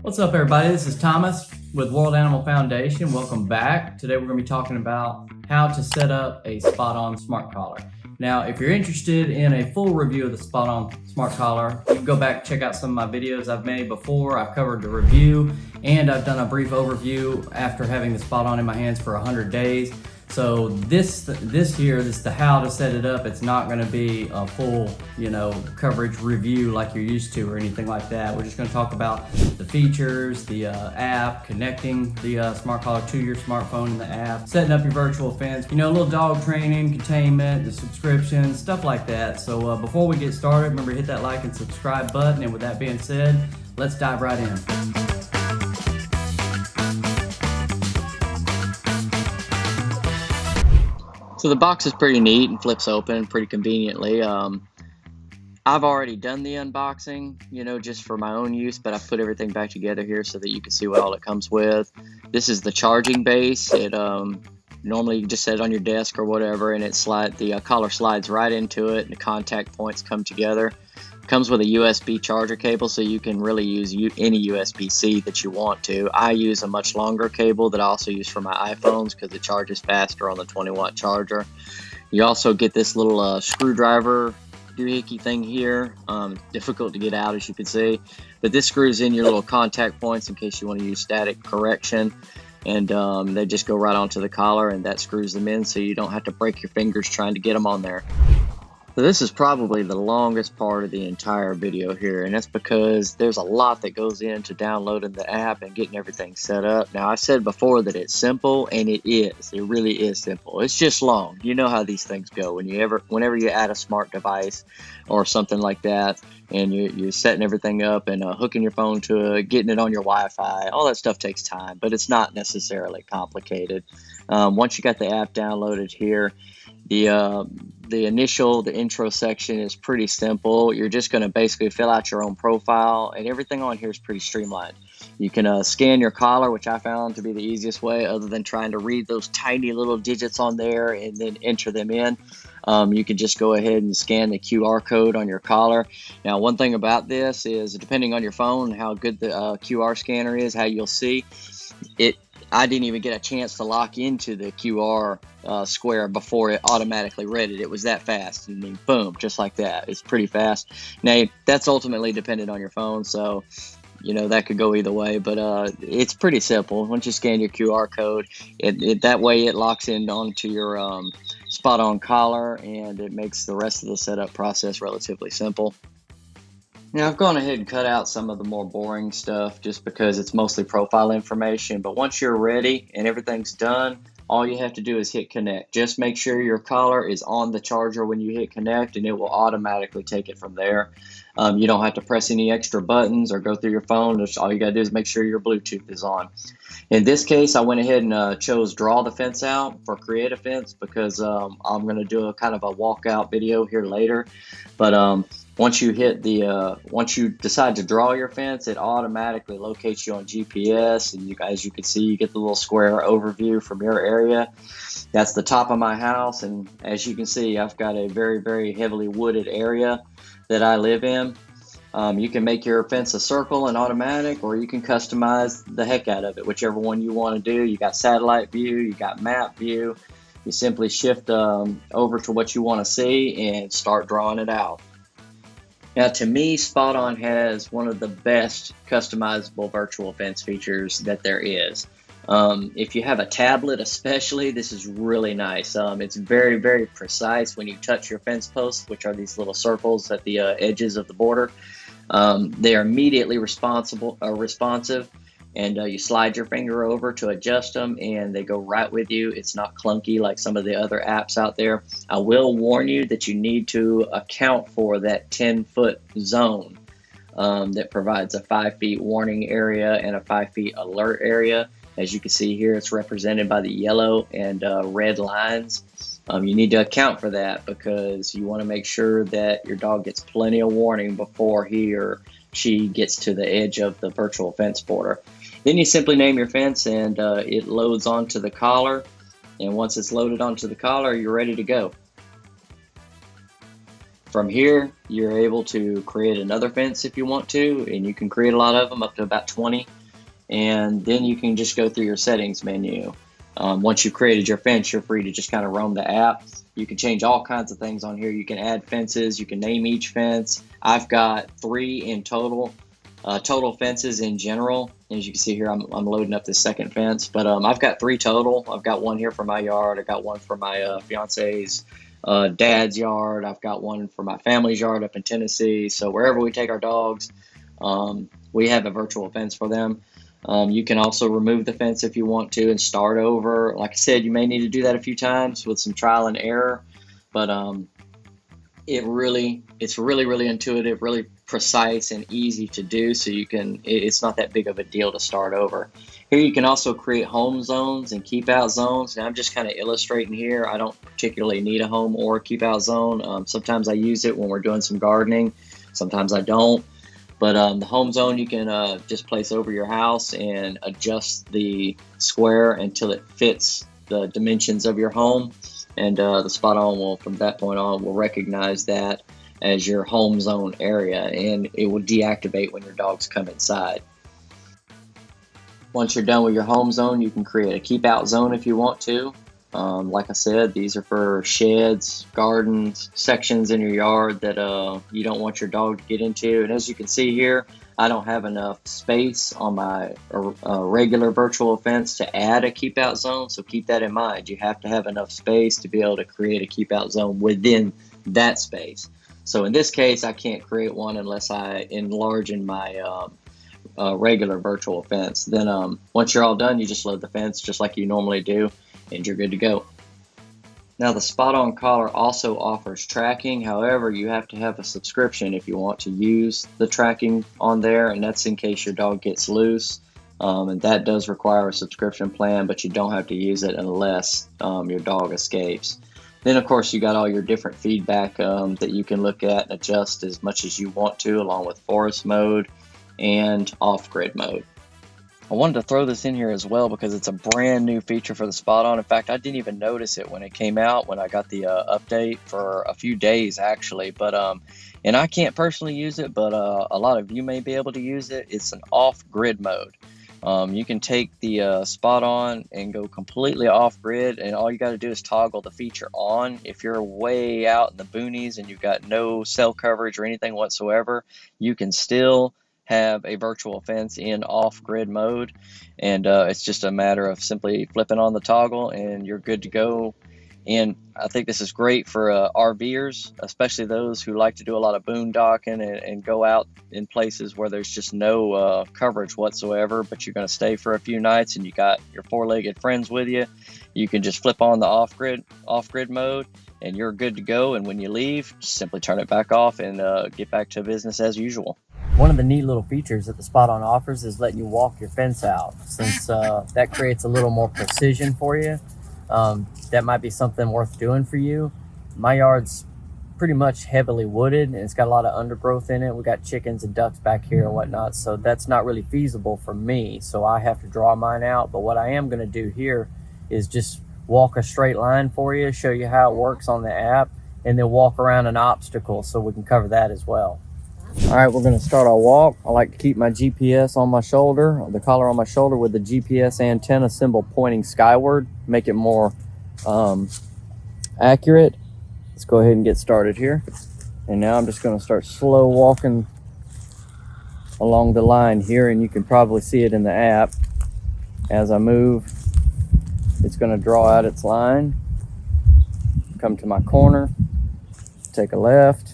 What's up, everybody? This is Thomas with World Animal Foundation. Welcome back. Today we're going to be talking about how to set up a SpotOn Smart Collar. Now, if you're interested in a full review of the SpotOn Smart Collar, you can go back and check out some of my videos I've made before. I've covered the review and I've done a brief overview after having the SpotOn in my hands for 100 days. So this here is the how to set it up. It's not going to be a full, coverage review like you're used to or anything like that. We're just going to talk about the features, the app, connecting the Smart Collar to your smartphone in the app, setting up your virtual fence, a little dog training, containment, the subscription, stuff like that. So before we get started, remember to hit that like and subscribe button. And with that being said, let's dive right in. So the box is pretty neat and flips open pretty conveniently. I've already done the unboxing, just for my own use, but I've put everything back together here so that you can see what all it comes with. This is the charging base. It normally you just set it on your desk or whatever, and the collar slides right into it, and the contact points come together. Comes with a USB charger cable, so you can really use any USB-C that you want to. I use a much longer cable that I also use for my iPhones because it charges faster on the 20-watt charger. You also get this little screwdriver doohickey thing here. Difficult to get out, as you can see, but this screws in your little contact points in case you want to use static correction, and they just go right onto the collar, and that screws them in so you don't have to break your fingers trying to get them on there. So this is probably the longest part of the entire video here, and that's because there's a lot that goes into downloading the app and getting everything set up. Now, I said before that it's simple, and it is. It really is simple. It's just long. You know how these things go. Whenever you add a smart device or something like that, and you're setting everything up and hooking your phone to it, getting it on your Wi-Fi, all that stuff takes time, but it's not necessarily complicated. Once you got the app downloaded here, the intro section is pretty simple. You're just going to basically fill out your own profile, and everything on here is pretty streamlined. You can scan your collar, which I found to be the easiest way, other than trying to read those tiny little digits on there and then enter them in. You can just go ahead and scan the QR code on your collar. Now, one thing about this is, depending on your phone, how good the QR scanner is, how you'll see it. I didn't even get a chance to lock into the QR square before it automatically read it. It was that fast. I mean, boom, just like that. It's pretty fast. Now, that's ultimately dependent on your phone, so that could go either way, but it's pretty simple. Once you scan your QR code, that way it locks in onto your SpotOn collar, and it makes the rest of the setup process relatively simple. Now, I've gone ahead and cut out some of the more boring stuff just because it's mostly profile information, but once you're ready and everything's done, all you have to do is hit connect. Just make sure your collar is on the charger when you hit connect, and it will automatically take it from there. You don't have to press any extra buttons or go through your phone. Just all you got to do is make sure your Bluetooth is on. In this case, I went ahead and chose draw the fence out for create a fence because I'm going to do a kind of a walkout video here later. But once you decide to draw your fence, it automatically locates you on GPS, and as you can see, you get the little square overview from your area. That's the top of my house, and as you can see, I've got a very, very heavily wooded area that I live in. You can make your fence a circle and automatic, or you can customize the heck out of it, whichever one you want to do. You got satellite view, you got map view. You simply shift over to what you want to see and start drawing it out. Now, to me, SpotOn has one of the best customizable virtual fence features that there is. If you have a tablet especially, this is really nice. It's very, very precise when you touch your fence posts, which are these little circles at the edges of the border. They are immediately responsive, and you slide your finger over to adjust them, and they go right with you. It's not clunky like some of the other apps out there. I will warn you that you need to account for that 10-foot zone that provides a 5 feet warning area and a 5 feet alert area. As you can see here, it's represented by the yellow and red lines. You need to account for that because you want to make sure that your dog gets plenty of warning before he or she gets to the edge of the virtual fence border. Then you simply name your fence, and it loads onto the collar. And once it's loaded onto the collar, you're ready to go. From here, you're able to create another fence if you want to, and you can create a lot of them, up to about 20. And then you can just go through your settings menu. Once you've created your fence, you're free to just kind of roam the app. You can change all kinds of things on here. You can add fences, you can name each fence. I've got 3 in total fences in general. As you can see here, I'm loading up the second fence, but I've got 3 total. I've got one here for my yard, I've got one for my fiance's dad's yard, I've got one for my family's yard up in Tennessee. So wherever we take our dogs, we have a virtual fence for them. You can also remove the fence if you want to and start over. Like I said, you may need to do that a few times with some trial and error, but it's really intuitive, really precise and easy to do. So it's not that big of a deal to start over. Here you can also create home zones and keep out zones. Now I'm just kind of illustrating here. I don't particularly need a home or a keep out zone. Sometimes I use it when we're doing some gardening. Sometimes I don't. But the home zone you can just place over your house and adjust the square until it fits the dimensions of your home. And the SpotOn will, from that point on, will recognize that as your home zone area, and it will deactivate when your dogs come inside. Once you're done with your home zone, you can create a keep out zone if you want to. Like I said, these are for sheds, gardens, sections in your yard that you don't want your dog to get into. And as you can see here, I don't have enough space on my regular virtual fence to add a keep out zone. So keep that in mind. You have to have enough space to be able to create a keep out zone within that space. So in this case, I can't create one unless I enlarge in my regular virtual fence. Then once you're all done, you just load the fence just like you normally do, and you're good to go. Now the SpotOn Collar also offers tracking. However, you have to have a subscription if you want to use the tracking on there, and that's in case your dog gets loose. And that does require a subscription plan, but you don't have to use it unless your dog escapes. Then of course you got all your different feedback that you can look at and adjust as much as you want to, along with forest mode and off-grid mode. I wanted to throw this in here as well because it's a brand new feature for the SpotOn. In fact, I didn't even notice it when it came out, when I got the update for a few days actually. But and I can't personally use it, but a lot of you may be able to use it. It's an off-grid mode. You can take the SpotOn and go completely off-grid, and all you got to do is toggle the feature on. If you're way out in the boonies and you've got no cell coverage or anything whatsoever, you can still have a virtual fence in off-grid mode, and it's just a matter of simply flipping on the toggle and you're good to go. And I think this is great for RVers, especially those who like to do a lot of boondocking and go out in places where there's just no coverage whatsoever, but you're going to stay for a few nights and you got your 4-legged friends with you. You can just flip on the off-grid mode and you're good to go. And when you leave, just simply turn it back off and get back to business as usual. One of the neat little features that the SpotOn offers is letting you walk your fence out, since that creates a little more precision for you. That might be something worth doing for you. My yard's pretty much heavily wooded and it's got a lot of undergrowth in it. We got chickens and ducks back here and whatnot, so that's not really feasible for me, so I have to draw mine out. But what I am going to do here is just walk a straight line for you, show you how it works on the app, and then walk around an obstacle so we can cover that as well. All right, we're going to start our walk. I like to keep my GPS on my shoulder, the collar on my shoulder, with the GPS antenna symbol pointing skyward, make it more accurate. Let's go ahead and get started here. And now I'm just going to start slow walking along the line here, and you can probably see it in the app. As I move, it's going to draw out its line, come to my corner, take a left,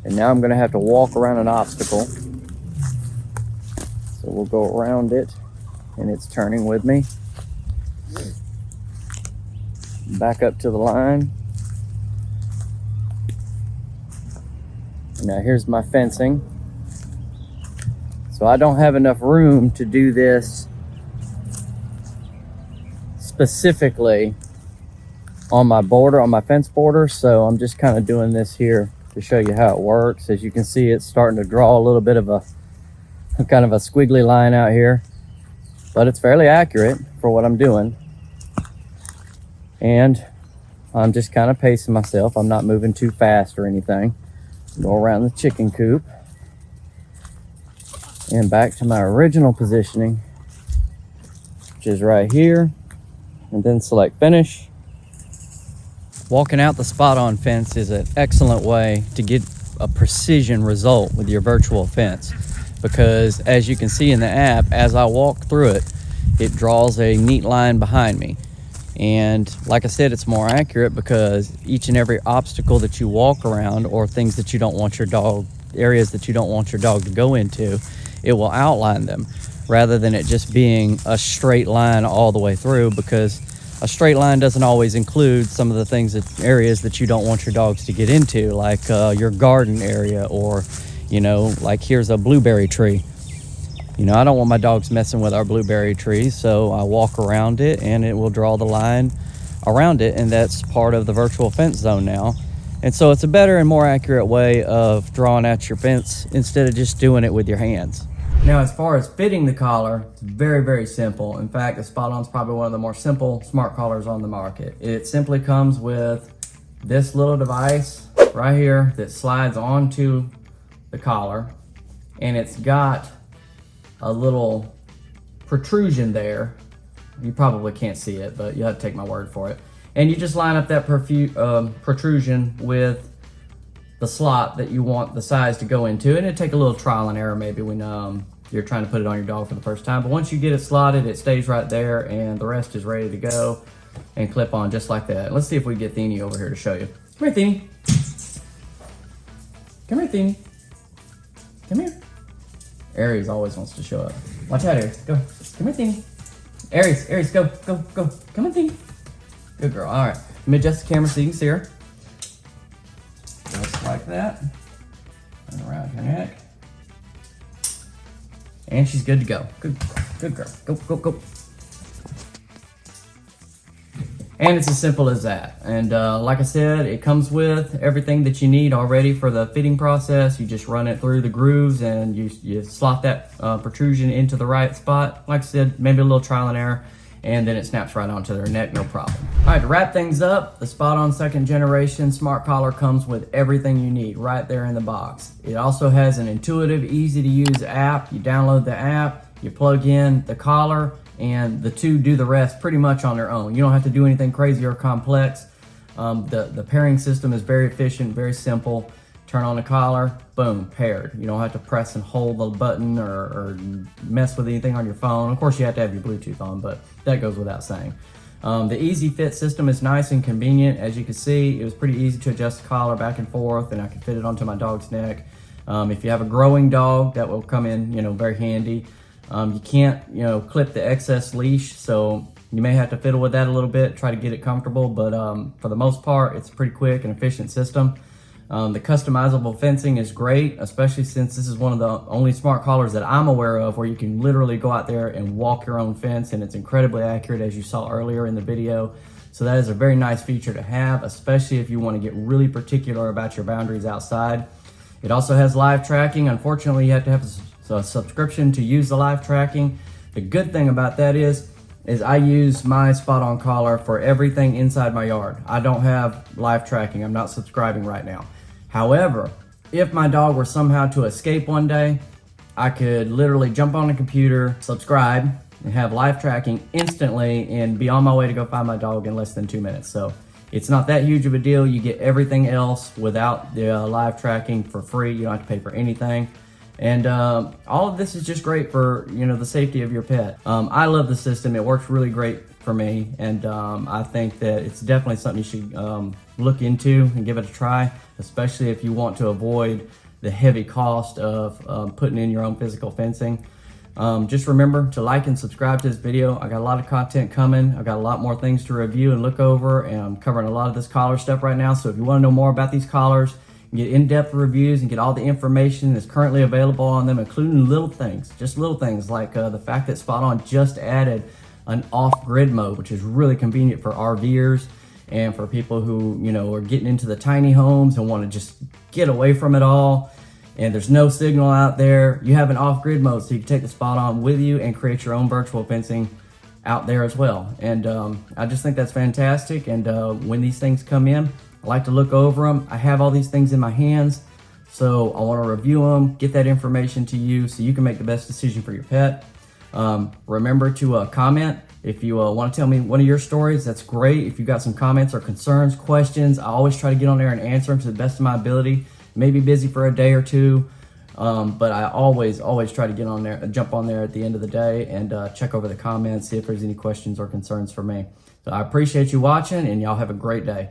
and now I'm going to have to walk around an obstacle. So we'll go around it, and it's turning with me. Back up to the line. Now here's my fencing. So I don't have enough room to do this specifically on my border, on my fence border, so I'm just kind of doing this here to show you how it works. As you can see, it's starting to draw a little bit of a kind of a squiggly line out here, but it's fairly accurate for what I'm doing. And I'm just kind of pacing myself. I'm not moving too fast or anything. Go around the chicken coop and back to my original positioning, which is right here, and then select finish. Walking out the SpotOn fence is an excellent way to get a precision result with your virtual fence, because as you can see in the app, as I walk through it, it draws a neat line behind me. And like I said, it's more accurate because each and every obstacle that you walk around, or things that you don't want your dog, areas that you don't want your dog to go into, it will outline them rather than it just being a straight line all the way through, because a straight line doesn't always include some of the things that areas that you don't want your dogs to get into, like your garden area, or like here's a blueberry tree. I don't want my dogs messing with our blueberry trees, so I walk around it and it will draw the line around it, and that's part of the virtual fence zone now. And so it's a better and more accurate way of drawing out your fence instead of just doing it with your hands. Now, as far as fitting the collar, it's very, very simple. In fact, the SpotOn's probably one of the more simple smart collars on the market. It simply comes with this little device right here that slides onto the collar, and it's got a little protrusion there. You probably can't see it, but you have to take my word for it. And you just line up that protrusion with the slot that you want the size to go into, and it'd take a little trial and error maybe when you're trying to put it on your dog for the first time. But once you get it slotted, it stays right there, and the rest is ready to go and clip on just like that. Let's see if we get Theeny over here to show you. Come here, Theeny. Come here, Theeny. Come here. Aries always wants to show up. Watch out, Aries. Go. Come here, Theeny. Aries, go. Come on, Theeny. Good girl. All right. Let me adjust the camera so you can see her. Just like that. Turn around her neck. And she's good to go. Good girl. Go. And it's as simple as that. And like I said, it comes with everything that you need already for the fitting process. You just run it through the grooves and you slot that protrusion into the right spot. Like I said, maybe a little trial and error, and then it snaps right onto their neck, no problem. All right, to wrap things up, the SpotOn 2nd generation smart collar comes with everything you need right there in the box. It also has an intuitive, easy to use app. You download the app, you plug in the collar, and the two do the rest pretty much on their own. You don't have to do anything crazy or complex. The pairing system is very efficient, very simple. Turn on the collar, boom, paired. You don't have to press and hold the button or mess with anything on your phone. Of course, you have to have your Bluetooth on, but that goes without saying. The easy fit system is nice and convenient. As you can see, it was pretty easy to adjust the collar back and forth, and I can fit it onto my dog's neck. If you have a growing dog, that will come in, very handy. You can't, clip the excess leash, so you may have to fiddle with that a little bit, try to get it comfortable, but for the most part, it's a pretty quick and efficient system. The customizable fencing is great, especially since this is one of the only smart collars that I'm aware of where you can literally go out there and walk your own fence, and it's incredibly accurate, as you saw earlier in the video. So that is a very nice feature to have, especially if you want to get really particular about your boundaries outside. It also has live tracking. Unfortunately, you have to have a subscription to use the live tracking. The good thing about that is I use my SpotOn collar for everything inside my yard. I don't have live tracking. I'm not subscribing right now. However, if my dog were somehow to escape one day, I could literally jump on the computer, subscribe, and have live tracking instantly and be on my way to go find my dog in less than 2 minutes. So it's not that huge of a deal. You get everything else without the live tracking for free. You don't have to pay for anything. And all of this is just great for, the safety of your pet. I love the system. It works really great for me. And I think that it's definitely something you should look into and give it a try, especially if you want to avoid the heavy cost of putting in your own physical fencing. Just remember to like and subscribe to this video. I got a lot of content coming. I got a lot more things to review and look over, and I'm covering a lot of this collar stuff right now. So if you want to know more about these collars, get in-depth reviews and get all the information that's currently available on them, including little things like the fact that SpotOn just added an off-grid mode, which is really convenient for RVers and for people who, are getting into the tiny homes and want to just get away from it all. And there's no signal out there. You have an off-grid mode, so you can take the SpotOn with you and create your own virtual fencing out there as well. And I just think that's fantastic. And when these things come in, I like to look over them. I have all these things in my hands, so I want to review them, get that information to you so you can make the best decision for your pet. Remember to comment. If you want to tell me one of your stories, that's great. If you got some comments or concerns, questions, I always try to get on there and answer them to the best of my ability. Maybe busy for a day or two, but I always try to get on there, jump on there at the end of the day and check over the comments, see if there's any questions or concerns for me. So I appreciate you watching, and y'all have a great day.